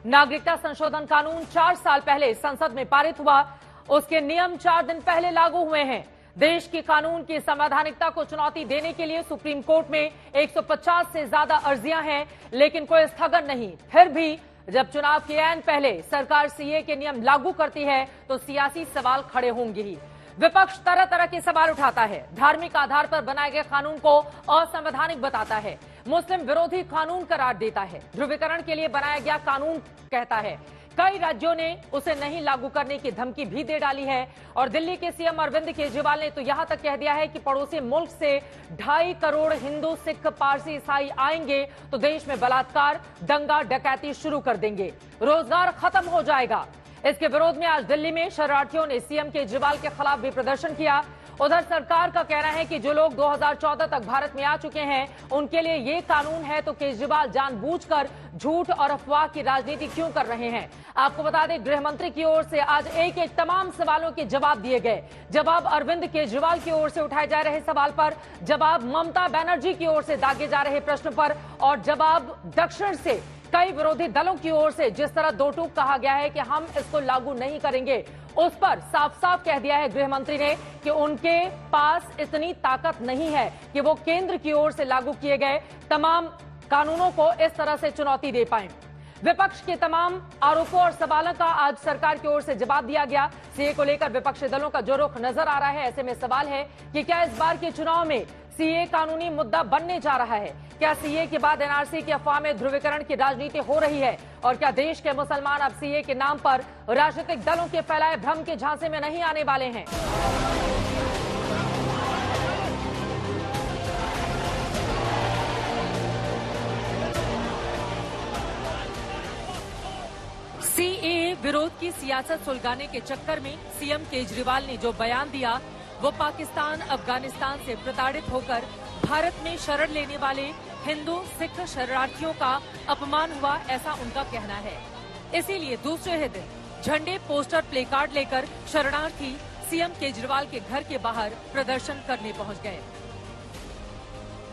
नागरिकता संशोधन कानून 4 साल पहले संसद में पारित हुआ, उसके नियम 4 दिन पहले लागू हुए हैं। देश की कानून की संवैधानिकता को चुनौती देने के लिए सुप्रीम कोर्ट में 150 से ज्यादा अर्जियां हैं, लेकिन कोई स्थगन नहीं। फिर भी जब चुनाव के ऐन पहले सरकार सीए के नियम लागू करती है तो सियासी सवाल खड़े होंगे ही। विपक्ष तरह तरह के सवाल उठाता है, धार्मिक आधार पर बनाए गए कानून को असंवैधानिक बताता है, मुस्लिम विरोधी कानून करार देता है, ध्रुवीकरण के लिए बनाया गया कानून कहता है। कई राज्यों ने उसे नहीं लागू करने की धमकी भी दे डाली है और दिल्ली के सीएम अरविंद केजरीवाल ने तो यहां तक कह दिया है कि पड़ोसी मुल्क से 2.5 करोड़ हिंदू, सिख, पारसी, ईसाई आएंगे तो देश में बलात्कार, दंगा, डकैती शुरू कर देंगे, रोजगार खत्म हो जाएगा। इसके विरोध में आज दिल्ली में शरणार्थियों ने सीएम केजरीवाल के खिलाफ भी प्रदर्शन किया। उधर सरकार का कहना है कि जो लोग 2014 तक भारत में आ चुके हैं उनके लिए ये कानून है, तो केजरीवाल जानबूझकर झूठ और अफवाह की राजनीति क्यों कर रहे हैं। आपको बता दें, गृह मंत्री की ओर से आज एक एक तमाम सवालों के जवाब दिए गए। जवाब अरविंद केजरीवाल की ओर से उठाए जा रहे सवाल पर, जवाब ममता बनर्जी की ओर से दागे जा रहे प्रश्न पर और जवाब दक्षिण से कई विरोधी दलों की ओर से जिस तरह दो टूक कहा गया है कि हम इसको लागू नहीं करेंगे, उस पर साफ साफ कह दिया है गृह मंत्री ने कि उनके पास इतनी ताकत नहीं है कि वो केंद्र की ओर से लागू किए गए तमाम कानूनों को इस तरह से चुनौती दे पाए। विपक्ष के तमाम आरोपों और सवालों का आज सरकार की ओर से जवाब दिया गया। सीए को लेकर विपक्षी दलों का जो रुख नजर आ रहा है, ऐसे में सवाल है कि क्या इस बार के चुनाव में सीए कानूनी मुद्दा बनने जा रहा है? क्या सीए के बाद एनआरसी की अफवाह में ध्रुवीकरण की राजनीति हो रही है? और क्या देश के मुसलमान अब सीए के नाम पर राजनीतिक दलों के फैलाए भ्रम के झांसे में नहीं आने वाले हैं? सीए विरोध की सियासत सुलगाने के चक्कर में सीएम केजरीवाल ने जो बयान दिया, वो पाकिस्तान, अफगानिस्तान से प्रताड़ित होकर भारत में शरण लेने वाले हिंदू, सिख शरणार्थियों का अपमान हुआ, ऐसा उनका कहना है। इसीलिए दूसरे ही दिन झंडे, पोस्टर, प्लेकार्ड लेकर शरणार्थी सीएम केजरीवाल के घर के बाहर प्रदर्शन करने पहुंच गए।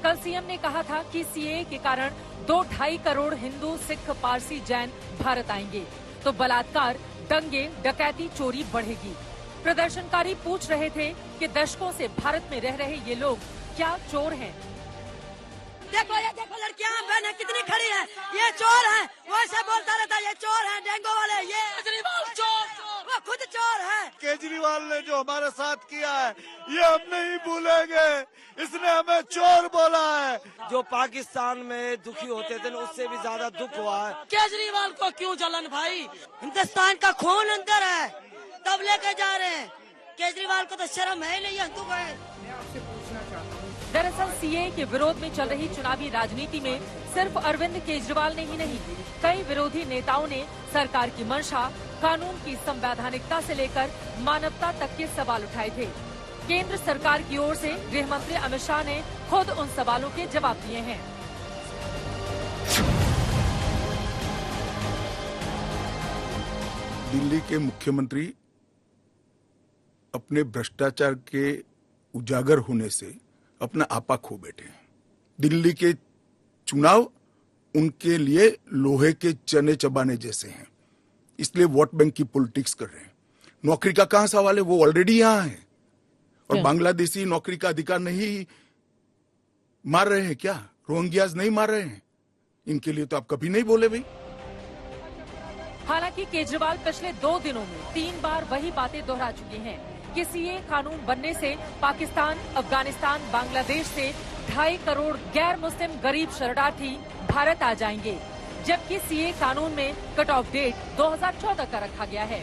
कल सीएम ने कहा था कि सीए के कारण 2-2.5 करोड़ हिंदू, सिख, पारसी, जैन भारत आएंगे तो बलात्कार, दंगे, डकैती, चोरी बढ़ेगी। प्रदर्शनकारी पूछ रहे थे कि दशकों से भारत में रह रहे ये लोग क्या चोर हैं? देखो लड़कियां बहनें कितनी खड़ी हैं, ये चोर हैं। वो ऐसे बोलता रहता है ये चोर हैं, डेंगू वाले, ये केजरीवाल चोर, वो खुद चोर है। केजरीवाल ने जो हमारे साथ किया है ये हम नहीं भूलेंगे, इसने हमें चोर बोला है। जो पाकिस्तान में दुखी होते थे उससे भी ज्यादा दुख हुआ है। केजरीवाल को क्यों जलन भाई? हिंदुस्तान का खून अंदर है, तब लेके जा रहे हैं। केजरीवाल को तो शर्म है नहीं, हिंदू को है। दरअसल सीए के विरोध में चल रही चुनावी राजनीति में सिर्फ अरविंद केजरीवाल ने ही नहीं, कई विरोधी नेताओं ने सरकार की मंशा, कानून की संवैधानिकता से लेकर मानवता तक के सवाल उठाए थे। केंद्र सरकार की ओर से गृह मंत्री अमित शाह ने खुद उन सवालों के जवाब दिए हैं। दिल्ली के मुख्यमंत्री अपने भ्रष्टाचार के उजागर होने से अपना आपा खो बैठे हैं। दिल्ली के चुनाव उनके लिए लोहे के चने चबाने जैसे हैं, इसलिए वोट बैंक की पॉलिटिक्स कर रहे हैं। नौकरी का कहां सवाल है, वो ऑलरेडी यहां है और बांग्लादेशी नौकरी का अधिकार नहीं मार रहे हैं क्या? रोहिंग्याज नहीं मार रहे हैं? इनके लिए तो आप कभी नहीं बोले भाई। हालांकि केजरीवाल पिछले 2 दिनों में 3 बार वही बातें दोहरा चुके हैं कि सीए कानून बनने से पाकिस्तान, अफगानिस्तान, बांग्लादेश से 2.5 करोड़ गैर मुस्लिम गरीब शरणार्थी भारत आ जाएंगे, जबकि सीए कानून में कट ऑफ डेट 2014 का रखा गया है।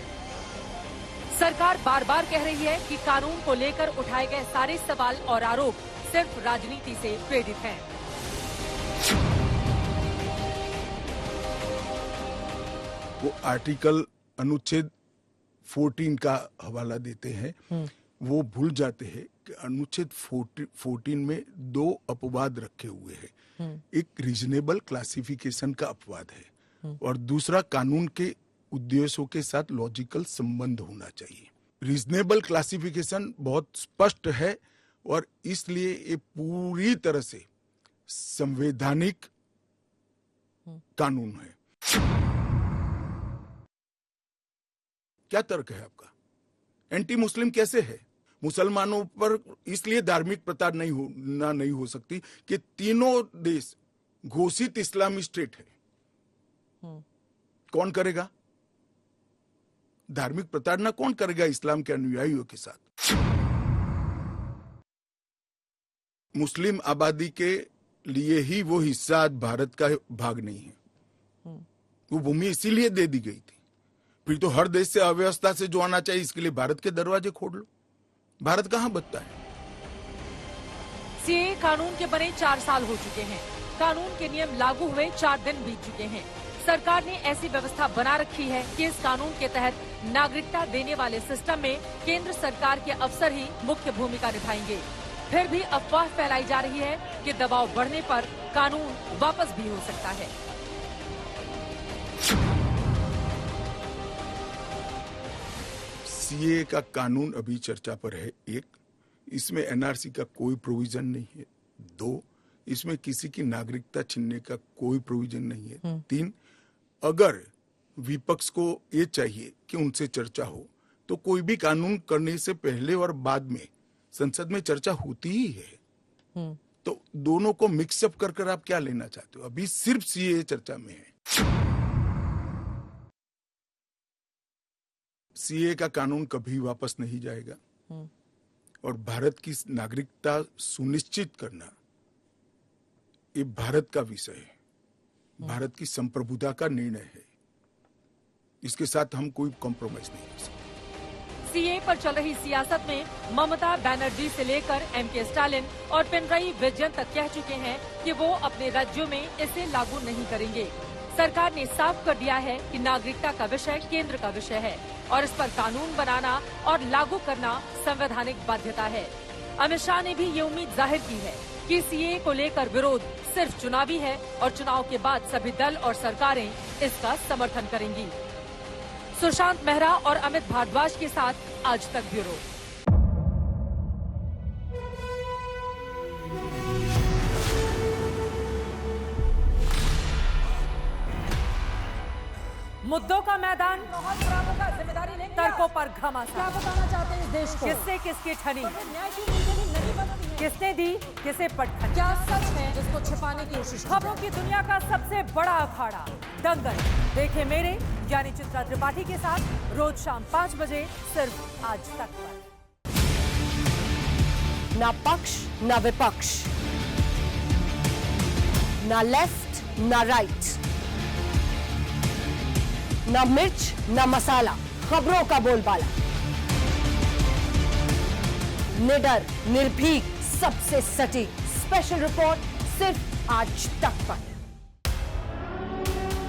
सरकार बार बार कह रही है कि कानून को लेकर उठाए गए सारे सवाल और आरोप सिर्फ राजनीति से प्रेरित हैं। वो आर्टिकल अनुच्छेद 14 का हवाला देते हैं, वो भूल जाते हैं कि अनुच्छेद 14 में 2 अपवाद रखे हुए हैं। एक रीजनेबल क्लासिफिकेशन का अपवाद है और दूसरा कानून के उद्देश्यों के साथ लॉजिकल संबंध होना चाहिए। रीजनेबल क्लासिफिकेशन बहुत स्पष्ट है और इसलिए ये पूरी तरह से संवैधानिक कानून है। क्या तर्क है आपका? एंटी मुस्लिम कैसे है? मुसलमानों पर इसलिए धार्मिक प्रताड़ना नहीं हो सकती कि तीनों देश घोषित इस्लामी स्टेट है। कौन करेगा धार्मिक प्रताड़ना? कौन करेगा इस्लाम के अनुयायियों के साथ? मुस्लिम आबादी के लिए ही वो हिस्सा आज भारत का भाग नहीं है। वो भूमि इसीलिए दे दी गई थी। फिर तो हर देश से अव्यवस्था से जो आना चाहिए, इसके लिए भारत के दरवाजे खोल लो। भारत कहां बचता है? सीएए कानून के बने 4 साल हो चुके हैं। कानून के नियम लागू हुए 4 दिन बीत चुके हैं। सरकार ने ऐसी व्यवस्था बना रखी है कि इस कानून के तहत नागरिकता देने वाले सिस्टम में केंद्र सरकार के अफसर ही मुख्य भूमिका निभाएंगे। फिर भी अफवाह फैलाई जा रही है कि दबाव बढ़ने पर कानून वापस भी हो सकता है। सीए का कानून अभी चर्चा पर है। 1, इसमें एनआरसी का कोई प्रोविजन नहीं है। 2, इसमें किसी की नागरिकता छीनने का कोई प्रोविजन नहीं है। 3, अगर विपक्ष को ये चाहिए कि उनसे चर्चा हो तो कोई भी कानून करने से पहले और बाद में संसद में चर्चा होती ही है। तो दोनों को मिक्सअप कर आप क्या लेना चाहते हो? अभी सिर्फ सीए चर्चा में है। सीए का कानून कभी वापस नहीं जाएगा और भारत की नागरिकता सुनिश्चित करना ये भारत का विषय है। भारत की संप्रभुता का निर्णय है। इसके साथ हम कोई कॉम्प्रोमाइज नहीं कर सकते। सीए पर चल रही सियासत में ममता बनर्जी से लेकर एमके स्टालिन और पिनराई विजयन तक कह चुके हैं कि वो अपने राज्यों में इसे लागू नहीं करेंगे। सरकार ने साफ कर दिया है कि नागरिकता का विषय केंद्र का विषय है और इस पर कानून बनाना और लागू करना संवैधानिक बाध्यता है। अमित शाह ने भी ये उम्मीद जाहिर की है कि सीए को लेकर विरोध सिर्फ चुनावी है और चुनाव के बाद सभी दल और सरकारें इसका समर्थन करेंगी। सुशांत मेहरा और अमित भारद्वाज के साथ आज तक ब्यूरो। मुद्दों का मैदान, जिम्मेदारी लेंगे, तर्कों पर घमासान। क्या बताना चाहते हैं इस देश को? किससे किसकी ठनी, किसने दी किसे पटखनी, क्या सच है जिसको छिपाने की कोशिश? खबरों की दुनिया का सबसे बड़ा अखाड़ा दंगल देखे मेरे यानी चित्रा त्रिपाठी के साथ रोज शाम 5 बजे सिर्फ आज तक पर। ना पक्ष ना विपक्ष, ना लेफ्ट ना राइट, ना मिर्च ना मसाला, खबरों का बोलबाला। निडर निर्भीक सबसे सटीक स्पेशल रिपोर्ट सिर्फ आज तक पर।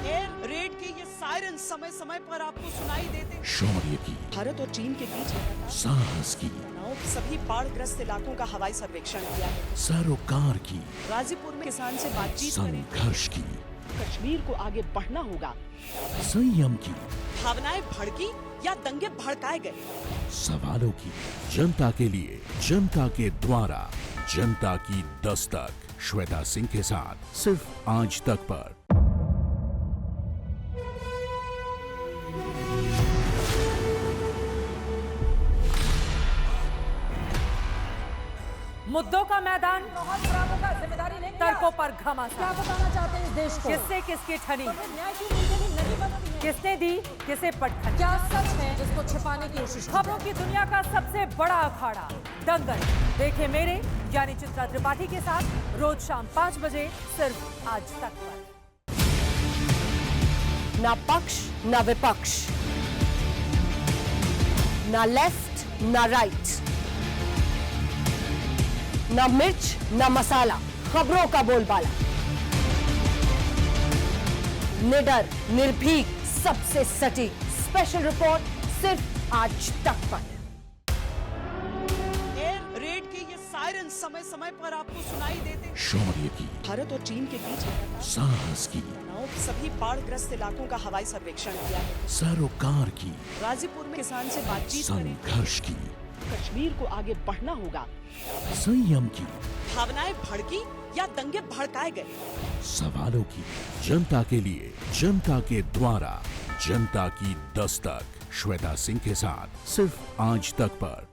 एयर रेड के ये सायरन समय समय पर आपको सुनाई देते। शौर्य की, भारत और चीन के बीच साहस की, सभी बाढ़ग्रस्त इलाकों का हवाई सर्वेक्षण किया है। सरोकार की, गाजीपुर में किसान से बातचीत करें। संघर्ष की, कश्मीर को आगे बढ़ना होगा। संयम की, भावनाएं भड़की या दंगे भड़काए गए। सवालों की, जनता के लिए, जनता के द्वारा, जनता की दस्तक। श्वेता सिंह के साथ सिर्फ आज तक पर। मुद्दों का मैदान, जिम्मेदारी लेंगे, तर्कों पर घमासान। क्या बताना चाहते हैं इस देश को? किससे किसकी ठनी, किसने दी किसे पटखनी, क्या सच है जिसको छिपाने की कोशिश? खबरों की दुनिया का सबसे बड़ा अखाड़ा दंगल देखे मेरे यानी चित्रा त्रिपाठी के साथ रोज शाम 5 बजे सिर्फ आज तक पर। ना पक्ष ना विपक्ष, ना लेफ्ट ना राइट, ना मिर्च ना मसाला, खबरों का बोलबाला। निडर निर्भीक सबसे सटीक स्पेशल रिपोर्ट सिर्फ आज तक पर। एयर रेड के ये सायरन समय समय पर आपको सुनाई देते। शौर्य की, भारत और चीन के बीच साहस की, सभी बाढ़ग्रस्त इलाकों का हवाई सर्वेक्षण किया है। सरोकार की, गाजीपुर में किसान से बातचीत करें। संघर्ष की, कश्मीर को आगे बढ़ना होगा। संयम की, भावनाएं भड़की या दंगे भड़काए गए। सवालों की, जनता के लिए, जनता के द्वारा, जनता की दस्तक श्वेता सिंह के साथ सिर्फ आज तक पर।